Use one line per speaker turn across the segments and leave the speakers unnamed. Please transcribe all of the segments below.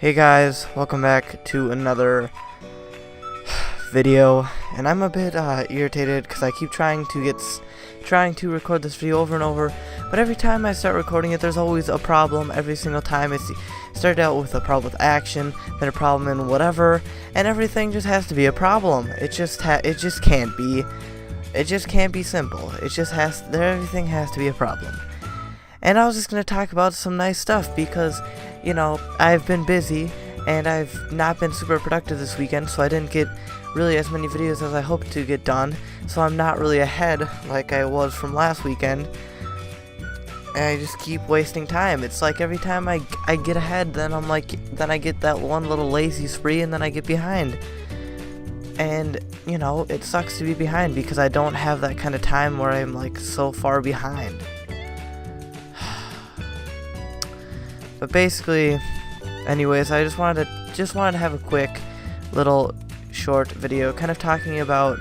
Hey guys, welcome back to another video, and I'm a bit irritated because I keep trying to record this video over and over, but every time I start recording it, there's always a problem. Every single time it started out with a problem with action, then a problem in whatever, and everything just has to be a problem. It just can't be simple. Everything has to be a problem. And I was just gonna talk about some nice stuff because, you know, I've been busy and I've not been super productive this weekend, so I didn't get really as many videos as I hoped to get done, so I'm not really ahead like I was from last weekend, and I just keep wasting time. It's like every time I get ahead, then I get that one little lazy spree and then I get behind. And, you know, it sucks to be behind because I don't have that kind of time where I'm like so far behind. But basically, anyways, I just wanted to have a quick little short video kind of talking about,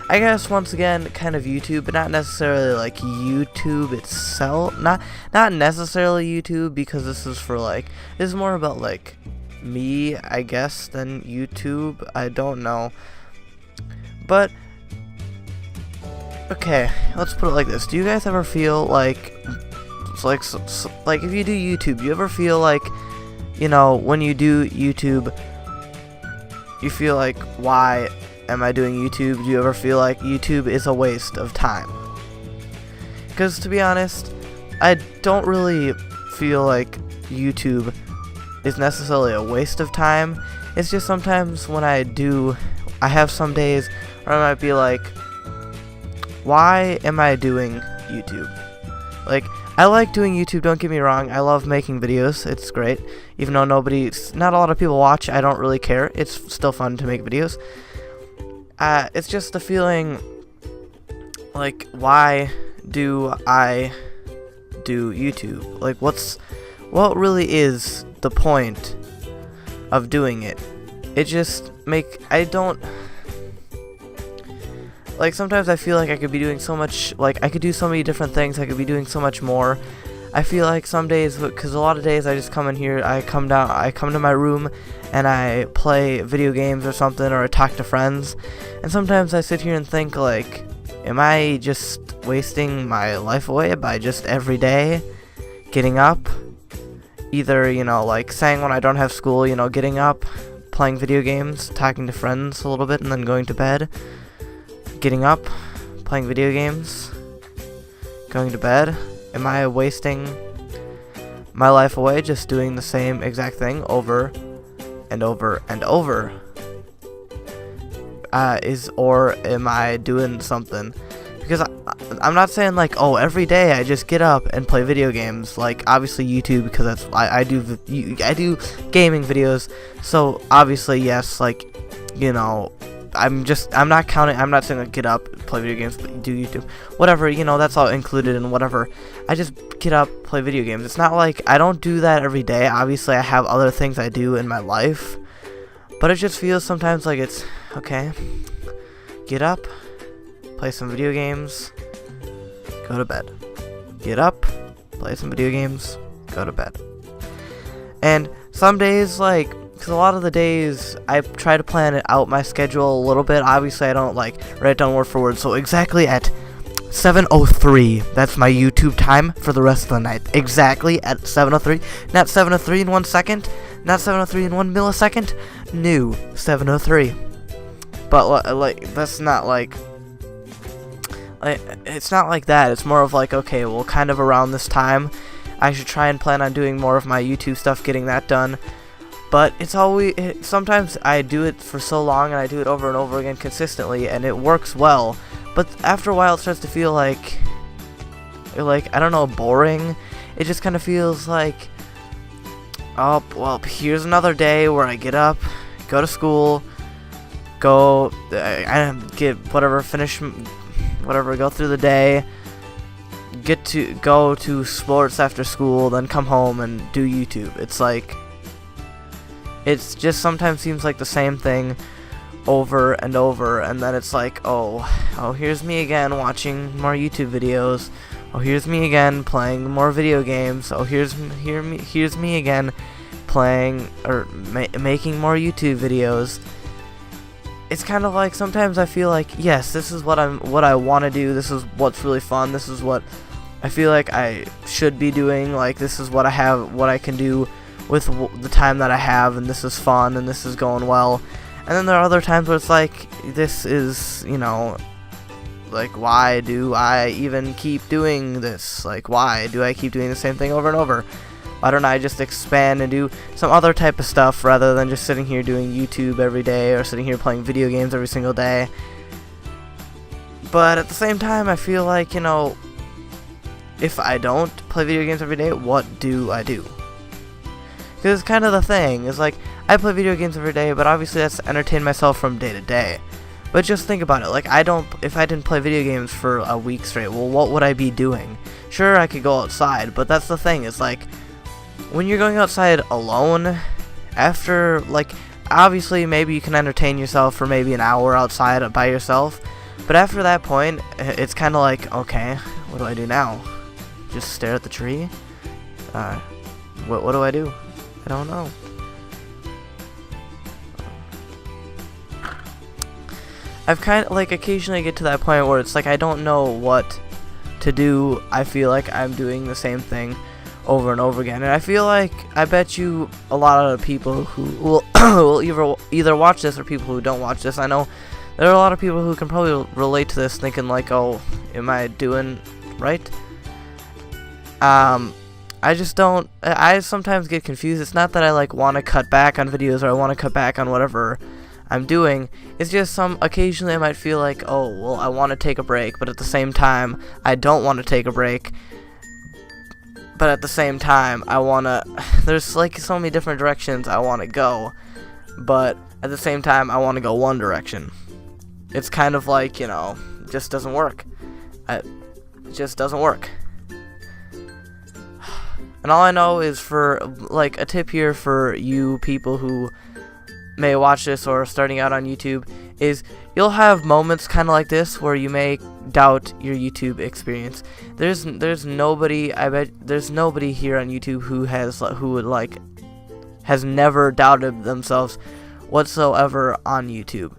I guess, once again, kind of YouTube, but not necessarily like YouTube itself. Not necessarily YouTube, because this is more about like me, I guess, than YouTube. I don't know. But okay, let's put it like this. Do you guys ever feel like if you do YouTube, you ever feel like, you know, when you do YouTube, you feel like, why am I doing YouTube? Do you ever feel like YouTube is a waste of time? Because, to be honest, I don't really feel like YouTube is necessarily a waste of time. It's just sometimes when I have some days where I might be like, why am I doing YouTube? Like, I like doing YouTube, don't get me wrong. I love making videos. It's great. Even though not a lot of people watch, I don't really care. It's still fun to make videos. It's just the feeling like, why do I do YouTube? Like, what really is the point of doing it? Like, sometimes I feel like I could be doing so much, like, I could do so many different things, I could be doing so much more. I feel like some days, because a lot of days I just come in here, I come to my room, and I play video games or something, or I talk to friends, and sometimes I sit here and think, like, am I just wasting my life away by just every day getting up? Either, you know, like, saying when I don't have school, you know, getting up, playing video games, talking to friends a little bit, and then going to bed. Getting up, playing video games, going to bed. Am I wasting my life away just doing the same exact thing over and over and over? Or am I doing something? Because I'm not saying like, oh, every day I just get up and play video games. Like, obviously YouTube, because I do gaming videos. So obviously, yes, like, you know, I'm not saying like get up, play video games, but do YouTube, whatever, you know, that's all included in whatever. I just get up, play video games. It's not like I don't do that every day. Obviously I have other things I do in my life, but it just feels sometimes like it's okay, get up, play some video games, go to bed. Get up, play some video games, go to bed. And some days, like, because a lot of the days I try to plan it out, my schedule a little bit. Obviously I don't like write it down word for word, so exactly at 7:03, that's my YouTube time for the rest of the night. Exactly at 7:03, not 7:03 in 1 second, not 7:03 in 1 millisecond, no, 7:03. But like, that's not like it's not like that. It's more of like, okay, well, kind of around this time I should try and plan on doing more of my YouTube stuff, getting that done. But sometimes I do it for so long and I do it over and over again consistently and it works well, but after a while it starts to feel like, I don't know, boring. It just kind of feels like, oh, well, here's another day where I get up, go to school, go through the day, go to sports after school, then come home and do YouTube. It's like, it's just sometimes seems like the same thing over and over, and then it's like, oh, here's me again watching more YouTube videos. Oh, here's me again playing more video games. Oh, here's me again playing or making more YouTube videos, it's kind of like sometimes I feel like, yes, this is what I want to do. This is what's really fun. This is what I feel like I should be doing. Like, this is what I can do with the time that I have, and this is fun, and this is going well. And then there are other times where it's like, this is, you know, like, why do I even keep doing this? Like, why do I keep doing the same thing over and over? Why don't I just expand and do some other type of stuff rather than just sitting here doing YouTube every day or sitting here playing video games every single day? But at the same time, I feel like, you know, if I don't play video games every day, what do I do? Because it's kind of the thing. It's like, I play video games every day, but obviously that's to entertain myself from day to day. But just think about it. Like, if I didn't play video games for a week straight, well, what would I be doing? Sure, I could go outside, but that's the thing. It's like, when you're going outside alone, after, like, obviously maybe you can entertain yourself for maybe an hour outside by yourself, but after that point, it's kind of like, okay, what do I do now? Just stare at the tree? What do I do? I don't know. I've kind of, like, occasionally get to that point where it's like I don't know what to do. I feel like I'm doing the same thing over and over again, and I feel like, I bet you a lot of people who will either watch this or people who don't watch this, I know there are a lot of people who can probably relate to this, thinking like, oh, am I doing right? I just don't, I sometimes get confused. It's not that I like want to cut back on videos or I want to cut back on whatever I'm doing. It's just occasionally I might feel like, oh, well, I want to take a break, but at the same time I don't want to take a break. But at the same time, I want to, there's like so many different directions I want to go, but at the same time I want to go one direction. It's kind of like, you know, just doesn't work. It just doesn't work. And all I know is, for like a tip here for you people who may watch this or are starting out on YouTube, is you'll have moments kind of like this where you may doubt your YouTube experience. There's nobody, I bet there's nobody here on YouTube has never doubted themselves whatsoever on YouTube.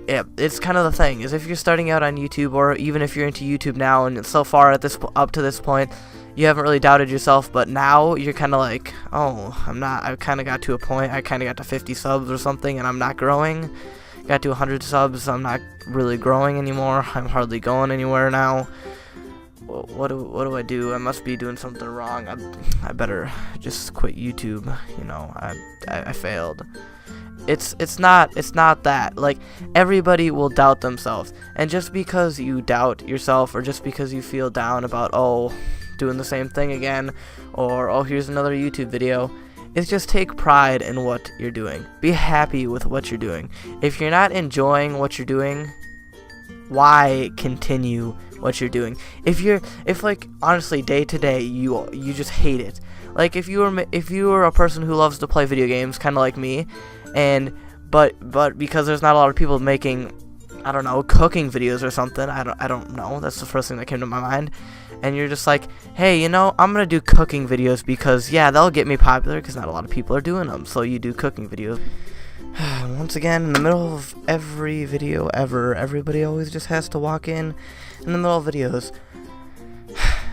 Yeah, it's kind of the thing, is if you're starting out on YouTube, or even if you're into YouTube now and so far up to this point you haven't really doubted yourself, but now you're kind of like, oh, I kind of got to a point, I kind of got to 50 subs or something and I'm not growing. Got to 100 subs, I'm not really growing anymore, I'm hardly going anywhere now. What do I do? I must be doing something wrong. I better just quit YouTube, you know. I failed. It's not that. Like, everybody will doubt themselves, and just because you doubt yourself, or just because you feel down about, oh, doing the same thing again, or oh, here's another YouTube video, is just take pride in what you're doing. Be happy with what you're doing. If you're not enjoying what you're doing, why continue what you're doing? If like, honestly, day to day you just hate it. Like, if you were a person who loves to play video games, kind of like me, and but because there's not a lot of people making, I don't know, cooking videos or something, I don't know, that's the first thing that came to my mind, and you're just like, hey, you know, I'm gonna do cooking videos because, yeah, they'll get me popular because not a lot of people are doing them, so you do cooking videos. Once again, in the middle of every video ever, everybody always just has to walk in the middle of videos.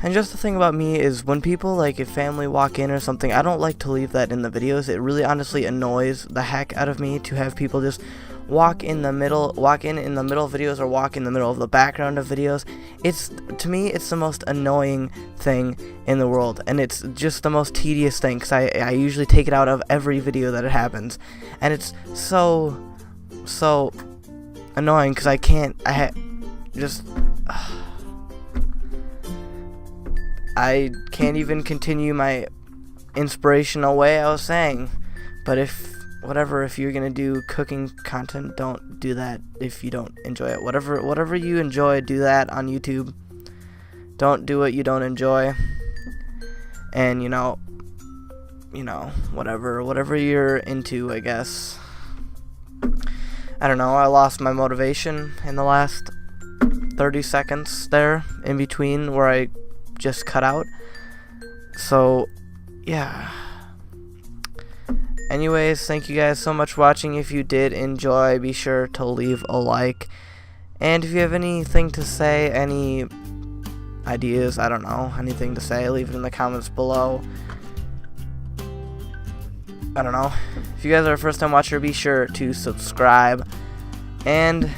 And just the thing about me is, when people, like, if family walk in or something, I don't like to leave that in the videos. It really honestly annoys the heck out of me to have people just walk in the middle of videos, or walk in the middle of the background of videos. To me, it's the most annoying thing in the world, and it's just the most tedious thing, because I usually take it out of every video that it happens, and it's so annoying, because I can't even continue my inspirational way I was saying. But if you're gonna do cooking content, don't do that if you don't enjoy it. Whatever you enjoy, do that on YouTube. Don't do what you don't enjoy. And you know, whatever you're into, I guess. I don't know, I lost my motivation in the last 30 seconds there, in between where I just cut out. So, yeah. anyways, thank you guys so much for watching. If you did enjoy, be sure to leave a like. And if you have anything to say, any ideas, I don't know, anything to say, leave it in the comments below. I don't know. If you guys are a first time watcher, be sure to subscribe. And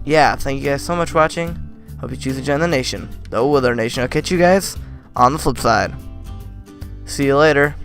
yeah, thank you guys so much for watching. Hope you choose to join the nation, the Wither Nation. I'll catch you guys on the flip side. See you later.